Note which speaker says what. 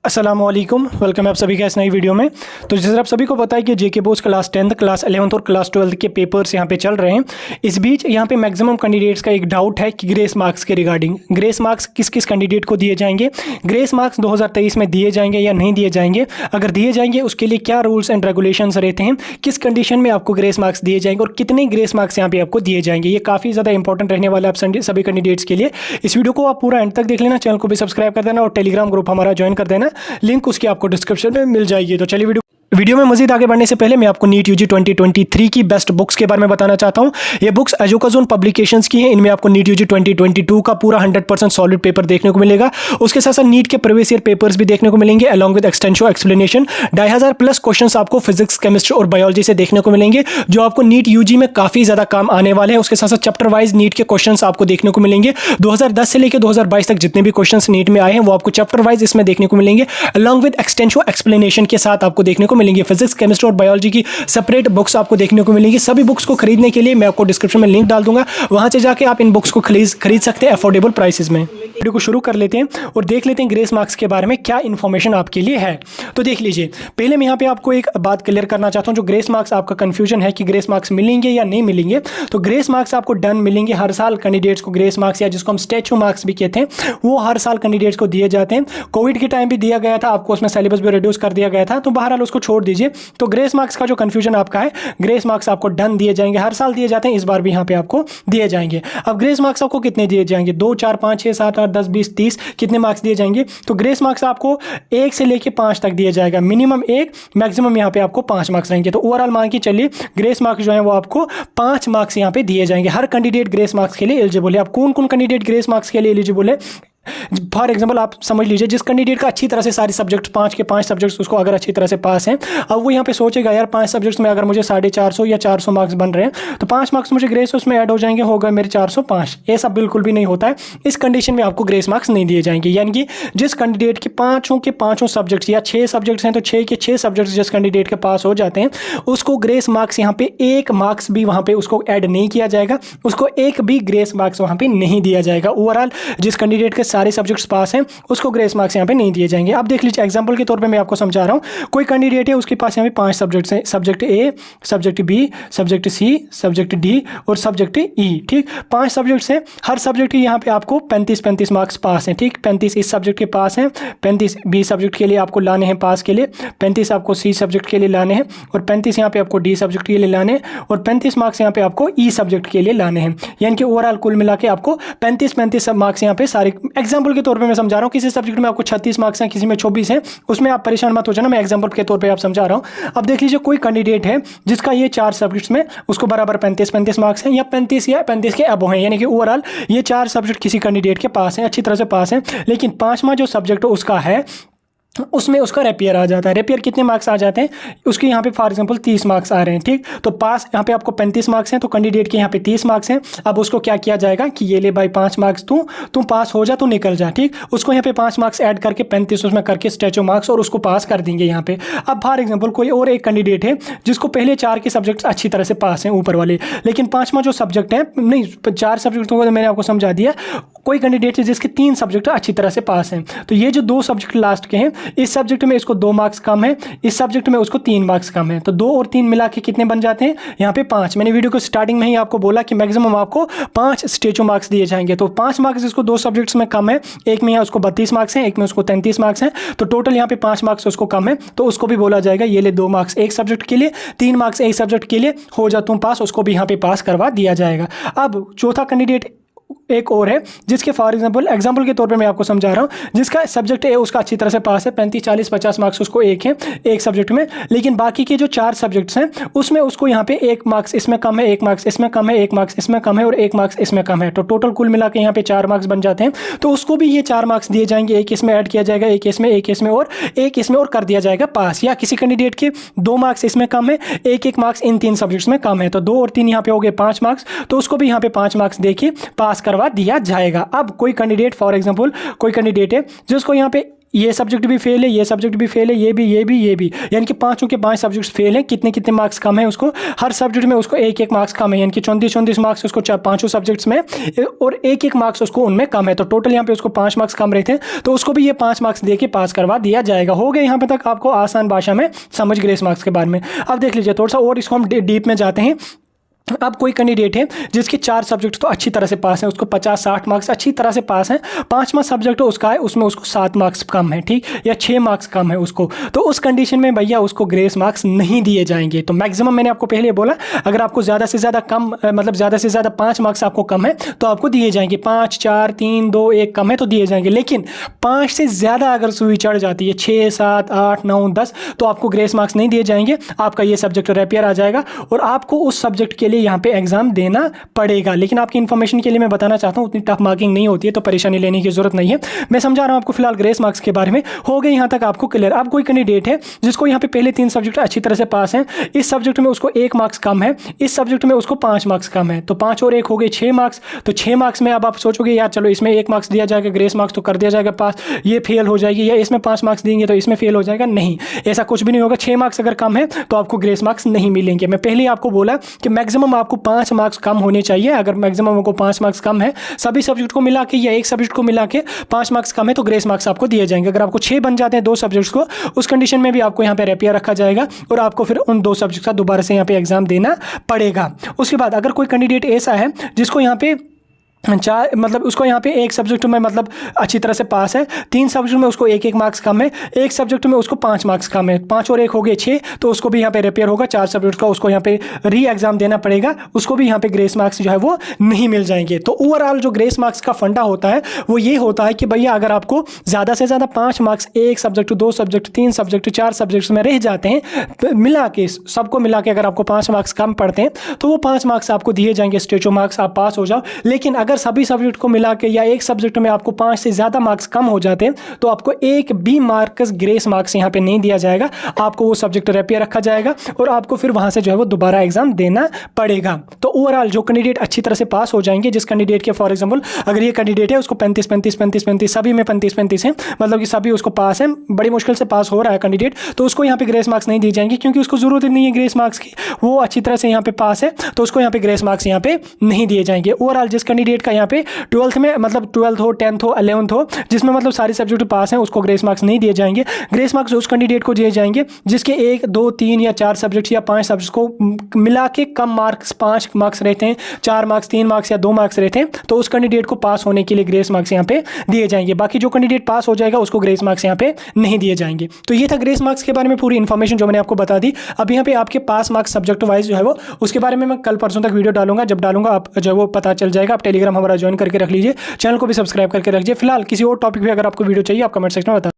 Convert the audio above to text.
Speaker 1: अस्सलामुअलैकुम, वेलकम है आप सभी का इस नई वीडियो में। तो जैसे आप सभी को पता है कि जेके Bose class 10th class 11th और क्लास 12th के पेपर्स यहाँ पे चल रहे हैं। इस बीच यहाँ पे मैक्सिमम कैंडिडेट्स का एक डाउट है कि ग्रेस मार्क्स के रिगार्डिंग ग्रेस मार्क्स किस किस कैंडिडेट को दिए जाएंगे, ग्रेस मार्क्स 2023 में दिए जाएंगे या नहीं दिए जाएंगे, अगर दिए जाएंगे उसके लिए क्या रूल्स एंड रेगुलेशंस रहते हैं, किस कंडीशन में आपको ग्रेस मार्क्स दिए जाएंगे और कितने ग्रेस मार्क्स यहाँ पे आपको दिए जाएंगे। ये काफ़ी ज़्यादा इंपॉर्टेंट रहने वाला है आप सभी कैंडिडेट्स के लिए। इस वीडियो को आप पूरा एंड तक देख लेना, चैनल को भी सब्सक्राइब कर देना और टेलीग्राम ग्रुप हमारा ज्वाइन कर देना, लिंक उसकी आपको डिस्क्रिप्शन में मिल जाएगी। तो चलिए वीडियो में मजीद आगे बढ़ने से पहले मैं आपको नीट यूजी 2023 की बेस्ट बुक्स के बारे में बताना चाहता हूं। ये बुक्स एजुकाजोन पब्लिकेशंस की हैं। इनमें आपको नीट यूजी 2022 का पूरा 100% सॉलिड पेपर देखने को मिलेगा। उसके साथ साथ नीट के प्रीवियस ईयर पेपर्स भी देखने को मिलेंगे अलॉन्ग विद एक्सटेंशो एक्सप्लेनेशन। 2500+ क्वेश्चंस आपको फिजिक्स, केमिस्ट्री और बायोलॉजी से देखने को मिलेंगे, जो आपको नीट यूजी में काफ़ी ज़्यादा काम आने वाले हैं। उसके साथ साथ चैप्टर वाइज नीट के क्वेश्चन आपको देखने को मिलेंगे। 2010 से लेकर 2022 तक जितने भी क्वेश्चन नीट में आए हैं वो आपको चैप्टर वाइज इसमें देखने को मिलेंगे अलॉन्ग विद एक्सटेंशो एक्सप्लेनेशन के साथ आपको देखने को मिलेंगे। फिजिक्स, केमिस्ट्री और बायोलॉजी की सेपरेट बुक्स आपको देखने को मिलेंगी। सभी बुक्स को खरीदने के लिए मैं आपको डिस्क्रिप्शन में लिंक डाल दूंगा, वहां से जाके आप इन बुक्स को खरीद सकते हैं अफोर्डेबल प्राइसेस में। वीडियो को शुरू कर लेते हैं और देख लेते हैं ग्रेस मार्क्स के बारे में क्या इन्फॉर्मेशन आपके लिए है। तो देख लीजिए, पहले मैं यहाँ पे आपको एक बात क्लियर करना चाहता हूँ। जो ग्रेस मार्क्स आपका कंफ्यूजन है कि ग्रेस मार्क्स मिलेंगे या नहीं मिलेंगे, तो ग्रेस मार्क्स आपको डन मिलेंगे। हर साल कैंडिडेट्स को ग्रेस मार्क्स या जिसको हम स्टैच्यू मार्क्स भी कहते हैं वो हर साल कैंडिडेट्स को दिए जाते हैं। कोविड के टाइम भी दिया गया था आपको, उसमें सिलेबस भी रिड्यूस कर दिया गया था, तो बहरहाल उसको छोड़ दीजिए। तो ग्रेस मार्क्स का जो कंफ्यूजन आपका है, ग्रेस मार्क्स आपको डन दिए जाएंगे, हर साल दिए जाते हैं, इस बार भी यहाँ पे आपको दिए जाएंगे। अब ग्रेस मार्क्स आपको कितने दिए जाएंगे? 2, 4, 5, 6, 7, 8, 10, 20, 30 कितने मार्क्स दिए जाएंगे? तो ग्रेस मार्क्स आपको 1 से लेके 5 तक दिए जाएगा। मिनिमम 1, मैक्सिमम यहाँ पे आपको 5 मार्क्स रहेंगे। तो ओवरऑल मान के चलिए ग्रेस मार्क्स जो है वो आपको 5 मार्क्स यहाँ पे दिए जाएंगे। हर कैंडिडेट ग्रेस मार्क्स के लिए एलिजिबल है। अब कौन कौन कैंडिडेट ग्रेस मार्क्स के लिए एलिजिबल है? फॉर एग्जाम्पल आप समझ लीजिए, जिस कैंडिडेट का अच्छी तरह से सारे सब्जेक्ट 5 के 5 सब्जेक्ट्स उसको अगर अच्छी तरह से पास हैं, अब वो यहाँ पे सोचेगा यार 5 सब्जेक्ट्स में अगर मुझे 450 या 400 मार्क्स बन रहे हैं तो 5 मार्क्स मुझे ग्रेस उसमें ऐड हो जाएंगे, होगा मेरे 405। ऐसा बिल्कुल भी नहीं होता है। इस कंडीशन में आपको ग्रेस मार्क्स नहीं दिए जाएंगे। यानी कि जिस कैंडिडेट के पाँचों सब्जेक्ट्स या 6 सब्जेक्ट्स हैं तो 6 के 6 सब्जेक्ट्स जिस कैंडिडेट के पास हो जाते हैं उसको ग्रेस मार्क्स यहाँ पे 1 मार्क्स भी वहाँ पे उसको ऐड नहीं किया जाएगा, उसको 1 भी ग्रेस मार्क्स वहाँ पे नहीं दिया जाएगा। ओवरऑल जिस कैंडिडेट के सारे सब्जेक्ट्स पास हैं उसको ग्रेस मार्क्स यहाँ पे नहीं दिए जाएंगे। अब देख लीजिए, एग्जांपल के तौर पे मैं आपको समझा रहा हूँ। कोई कैंडिडेट है, उसके पास यहाँ पे 5 सब्जेक्ट्स हैं, सब्जेक्ट ए, सब्जेक्ट बी, सब्जेक्ट सी, सब्जेक्ट डी और सब्जेक्ट ई। ठीक, 5 सब्जेक्ट्स हैं। हर सब्जेक्ट के यहाँ पे आपको 35 मार्क्स पास हैं। ठीक, 35 इस सब्जेक्ट के पास हैं, 35 बी सब्जेक्ट के लिए आपको लाने हैं पास के लिए, 35 आपको सी सब्जेक्ट के लिए लाने हैं और 35 यहाँ पे आपको डी सब्जेक्ट के लिए लाने हैं और 35 मार्क्स यहाँ पे आपको ई सब्जेक्ट के लिए लाने हैं। यानी कि ओवरऑल कुल मिला के आपको 35 मार्क्स यहाँ पे सारे। एग्जाम्पल के तौर पर मैं समझा रहा हूँ, किसी सब्जेक्ट में आपको 36 मार्क्स हैं, किसी में 24 हैं, उसमें आप परेशान मत हो जाना, मैं एग्जांपल के तौर पे आप समझा रहा हूँ। अब देख लीजिए, कोई कैंडिडेट है जिसका ये 4 सब्जेक्ट्स में उसको बराबर 35 मार्क्स हैं या 35 के अबव हैं, यानी कि ओवरऑल ये 4 सब्जेक्ट किसी कैंडिडेट के पास हैं, अच्छी तरह से पास हैं, लेकिन 5वां जो सब्जेक्ट उसका है उसमें उसका रेपियर आ जाता है। रेपियर कितने मार्क्स आ जाते हैं? उसके यहाँ पे फॉर एग्जांपल 30 मार्क्स आ रहे हैं। ठीक, तो पास यहाँ पे आपको 35 मार्क्स हैं, तो कैंडिडेट के यहाँ पे 30 मार्क्स हैं। अब उसको क्या किया जाएगा कि ये ले भाई 5 मार्क्स तू पास हो जा, तू निकल जा। ठीक, उसको यहाँ पे 5 मार्क्स ऐड करके 35 उसमें करके स्टैच्यू मार्क्स और उसको पास कर देंगे यहाँ पे। अब फॉर एग्जाम्पल कोई और एक कैंडिडेट है जिसको पहले 4 के सब्जेक्ट अच्छी तरह से पास हैं ऊपर वाले, लेकिन 5वां जो सब्जेक्ट है, नहीं 4 सब्जेक्टों को मैंने आपको समझा दिया। कोई कैंडिडेट है जिसके 3 सब्जेक्ट अच्छी तरह से पास हैं, तो ये जो 2 सब्जेक्ट लास्ट के हैं, इस सब्जेक्ट में इसको 2 मार्क्स कम है, इस सब्जेक्ट में उसको 3 मार्क्स कम है, तो 2 और 3 मिला के कितने बन जाते हैं? यहाँ पे 5। मैंने वीडियो को स्टार्टिंग में ही आपको बोला कि मैक्सिमम आपको 5 स्टैच्यू मार्क्स दिए जाएंगे। तो 5 मार्क्स इसको 2 सब्जेक्ट्स में कम है, एक में यहाँ उसको 32 मार्क्स हैं, एक में उसको 33 मार्क्स हैं, तो टोटल यहाँ पे 5 मार्क्स उसको कम है, तो उसको भी बोला जाएगा ये ले 2 मार्क्स एक सब्जेक्ट के लिए, 3 मार्क्स एक सब्जेक्ट के लिए, हो जा तुम पास, उसको भी यहाँ पे पास करवा दिया जाएगा। अब चौथा कैंडिडेट एक और है जिसके फॉर एग्जांपल के तौर पे मैं आपको समझा रहा हूँ, जिसका सब्जेक्ट है उसका अच्छी तरह से पास है, 35, 40, 50 मार्क्स उसको एक है एक सब्जेक्ट में, लेकिन बाकी के जो 4 सब्जेक्ट्स हैं उसमें उसको यहाँ पे 1 मार्क्स इसमें कम है, 1 मार्क्स इसमें कम है, 1 मार्क्स इसमें कम है और 1 मार्क्स इसमें कम है, तो टोटल कुल मिला के यहाँ पे 4 मार्क्स बन जाते हैं। तो उसको भी ये 4 मार्क्स दिए जाएंगे, एक इसमें ऐड किया जाएगा, एक इसमें और एक इसमें और कर दिया जाएगा पास। या किसी कैंडिडेट के 2 मार्क्स इसमें कम है, 1 मार्क्स इन 3 सब्जेक्ट्स में कम है, तो 2 और 3 यहाँ पे हो गए 5 मार्क्स, तो उसको भी यहाँ पे 5 मार्क्स देके पास करवा दिया जाएगा। अब कोई कैंडिडेट फॉर एग्जांपल कोई कैंडिडेट है जिसको यहाँ पे ये सब्जेक्ट भी फेल है, ये सब्जेक्ट भी फेल है, ये भी, यानी कि पाँचों के 5 सब्जेक्ट्स फेल हैं। कितने कितने मार्क्स कम है उसको, हर सब्जेक्ट में उसको एक एक मार्क्स कम है, यानी कि 34 मार्क्स उसको पाँचों सब्जेक्ट्स में और एक एक मार्क्स उसको उनमें कम है। तो टोटल यहाँ पे उसको 5 मार्क्स कम रहते हैं, तो उसको भी ये 5 मार्क्स दे के पास करवा दिया जाएगा। हो गया यहाँ पे तक आपको आसान भाषा में समझ ग्रेस मार्क्स के बारे में। अब देख लीजिए थोड़ा सा और इसको हम डीप में जाते हैं। अब कोई कैंडिडेट है जिसके 4 सब्जेक्ट तो अच्छी तरह से पास हैं, उसको 50-60 मार्क्स अच्छी तरह से पास हैं, 5वां सब्जेक्ट उसका है उसमें उसको 7 मार्क्स कम है, ठीक, या 6 मार्क्स कम है उसको, तो उस कंडीशन में भैया उसको ग्रेस मार्क्स नहीं दिए जाएंगे। तो मैक्सिमम मैंने आपको पहले बोला, अगर आपको ज़्यादा से ज़्यादा कम मतलब ज़्यादा से ज़्यादा 5 मार्क्स आपको कम है तो आपको दिए जाएंगे, 5, 4, 3, 2, 1 कम है तो दिए जाएंगे। लेकिन 5 से ज़्यादा अगर सुई चढ़ जाती है, 6, 7, 8, 9, 10, तो आपको ग्रेस मार्क्स नहीं दिए जाएंगे, आपका ये सब्जेक्ट रेपियर आ जाएगा और आपको उस सब्जेक्ट के लिए यहाँ पे एग्जाम देना पड़ेगा। लेकिन आपकी इन्फॉर्मेशन के लिए मैं बताना चाहता हूँ उतनी टफ मार्किंग नहीं होती है, तो परेशानी लेने की जरूरत नहीं है। मैं समझा रहा हूँ आपको फिलहाल ग्रेस मार्क्स के बारे में। हो गए यहाँ तक आपको क्लियर। अब कोई कैंडिडेट है जिसको यहाँ पे पहले 3 सब्जेक्ट अच्छी तरह से पास हैं, इस सब्जेक्ट में उसको 1 मार्क्स कम है, इस सब्जेक्ट में उसको 5 मार्क्स कम है, तो 5 और 1 हो गए 6 मार्क्स। तो 6 मार्क्स में अब आप सोचोगे यार चलो इसमें 1 मार्क्स दिया जाएगा ग्रेस मार्क्स तो कर दिया जाएगा पास, ये फेल हो जाएगी, या इसमें 5 मार्क्स देंगे तो इसमें फेल हो जाएगा। नहीं, ऐसा कुछ भी नहीं होगा। 6 मार्क्स अगर कम है तो आपको ग्रेस मार्क्स नहीं मिलेंगे। मैं पहले आपको बोला कि मैक्सिमम आपको 5 मार्क्स कम होने चाहिए। अगर मैक्सिमम आपको 5 मार्क्स कम है सभी सब्जेक्ट को मिला के या एक सब्जेक्ट को मिला के 5 मार्क्स कम है तो ग्रेस मार्क्स आपको दिए जाएंगे। अगर आपको 6 बन जाते हैं 2 सब्जेक्ट्स को, उस कंडीशन में भी आपको यहाँ पे रेपियर रखा जाएगा और आपको फिर उन 2 सब्जेक्ट का दोबारा से यहाँ पे एग्जाम देना पड़ेगा। उसके बाद अगर कोई कैंडिडेट ऐसा है जिसको यहाँ पे 4 मतलब उसको यहाँ पे एक सब्जेक्ट में मतलब अच्छी तरह से पास है, 3 सब्जेक्ट में उसको 1-1 मार्क्स कम है, एक सब्जेक्ट में उसको 5 मार्क्स कम है, 5 और 1 हो गए 6, तो उसको भी यहाँ पे रिपेयर होगा। 4 सब्जेक्ट का उसको यहाँ पे री एग्जाम देना पड़ेगा, उसको भी यहाँ पे ग्रेस मार्क्स जो है वो नहीं मिल जाएंगे। तो ओवरऑल जो ग्रेस मार्क्स का फंडा होता है वो ये होता है कि भैया अगर आपको ज़्यादा से ज़्यादा 5 मार्क्स एक सब्जेक्ट, 2 सब्जेक्ट, 3 सब्जेक्ट, 4 सब्जेक्ट्स में रह जाते हैं, तो मिला के सबको मिला के अगर आपको 5 मार्क्स कम पड़ते हैं तो वो 5 मार्क्स आपको दिए जाएंगे, स्टेचो मार्क्स, आप पास हो जाओ। लेकिन अगर सभी सब्जेक्ट को मिला के या एक सब्जेक्ट में आपको 5 से ज़्यादा मार्क्स कम हो जाते हैं तो आपको एक भी मार्क्स ग्रेस मार्क्स यहाँ पे नहीं दिया जाएगा, आपको वो सब्जेक्ट रेपियर रखा जाएगा और आपको फिर वहाँ से जो है वो दोबारा एग्जाम देना पड़ेगा। तो ओवरऑल जो कैंडिडेट अच्छी तरह से पास हो जाएंगे, जिस कैंडिडेट के फॉर एग्जाम्पल अगर ये कैंडिडेट है उसको 35 सभी में 35 हैं, मतलब कि सभी उसको पास है, बड़ी मुश्किल से पास हो रहा है कैंडिडेट, तो उसको यहाँ पे ग्रेस मार्क्स नहीं दिए जाएंगे क्योंकि उसको जरूरत नहीं है ग्रेस मार्क्स की, वो अच्छी तरह से यहाँ पे पास है, तो उसको यहाँ पे ग्रेस मार्क्स यहाँ पे नहीं दिए जाएंगे। ओवरऑल जिस कैंडिडेट का यहाँ पे 12th में मतलब 12th हो, 10th हो, 11th हो, जिसमें मतलब सारे सब्जेक्ट पास हैं, उसको ग्रेस मार्क्स नहीं दिए जाएंगे। ग्रेस मार्क्स उस कैंडिडेट को दिए जाएंगे जिसके 1, 2, 3 या 4 सब्जेक्ट्स या 5 सब्जेक्ट्स को मिला के कम मार्क्स 5 मार्क्स रहते हैं, 4 मार्क्स, 3 मार्क्स या 2 मार्क्स रहते हैं, तो उस कैंडिडेट को पास होने के लिए ग्रेस मार्क्स यहाँ पे दिए जाएंगे। बाकी जो कैंडिडेट पास हो जाएगा उसको ग्रेस मार्क्स यहाँ पे नहीं दिए जाएंगे। तो ये था ग्रेस मार्क्स के बारे में पूरी इन्फॉर्मेशन जो मैंने आपको बता दी। अब यहाँ पे आपके पास मार्क्स सब्जेक्ट वाइज जो है वो उसके बारे में मैं कल परसों तक वीडियो डालूंगा, जब डालूंगा आप जो है वो पता चल जाएगा। आप टेलीग्राम हमारा ज्वाइन करके रख लीजिए, चैनल को भी सब्सक्राइब करके रखिए। फिलहाल किसी और टॉपिक पे अगर आपको वीडियो चाहिए आप कमेंट सेक्शन में बता